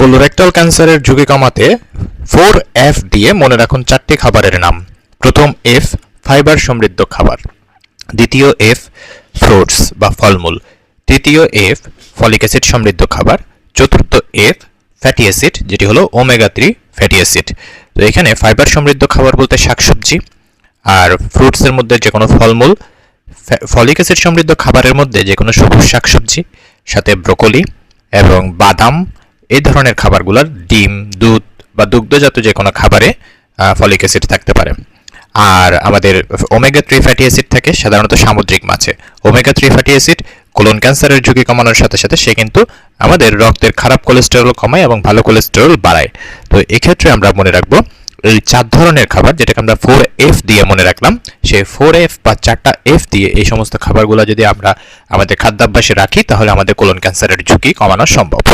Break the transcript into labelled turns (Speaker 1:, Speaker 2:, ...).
Speaker 1: Colorectal ক্যান্সারের ঝুঁকি কমাতে 4F দিয়ে মনে রাখুন 4টি খাবারের নাম। প্রথম F, ফাইবার সমৃদ্ধ খাবার। দ্বিতীয় F, ফ্রুটস বা ফলমূল। তৃতীয় F, ফলিক অ্যাসিড সমৃদ্ধ খাবার। চতুর্থ F, ফ্যাটি অ্যাসিড, যেটি হলো ওমেগা 3 ফ্যাটি অ্যাসিড। তো এখানে ফাইবার সমৃদ্ধ খাবার বলতে শাকসবজি, আর ফ্রুটসের মধ্যে যে কোনো ফলমূল, ফলিক অ্যাসিড সমৃদ্ধ খাবারের মধ্যে যে কোনো সবুজ শাকসবজি, সাথে ব্রোকলি এবং বাদাম, এই ধরনের খাবারগুলোর ডিম, দুধ বা দুগ্ধজাত যে কোনো খাবারে ফলিক অ্যাসিড থাকতে পারে। আর আমাদের ওমেগা 3 ফ্যাটি অ্যাসিড থাকে সাধারণত সামুদ্রিক মাছে। ওমেগা 3 ফ্যাটি অ্যাসিড কোলন ক্যান্সারের ঝুঁকি কমানোর সাথে সাথে সে কিন্তু আমাদের রক্তের খারাপ কোলেস্টেরল কমায় এবং ভালো কোলেস্টেরল বাড়ায়। তো এক্ষেত্রে আমরা মনে রাখবো এই 4 ধরনের খাবার, যেটাকে আমরা 4F দিয়ে মনে রাখলাম, সেই 4F বা 4টা F দিয়ে এই সমস্ত খাবারগুলো যদি আমরা আমাদের খাদ্যাভ্যাসে রাখি তাহলে আমাদের কোলন ক্যান্সারের ঝুঁকি কমানো সম্ভব।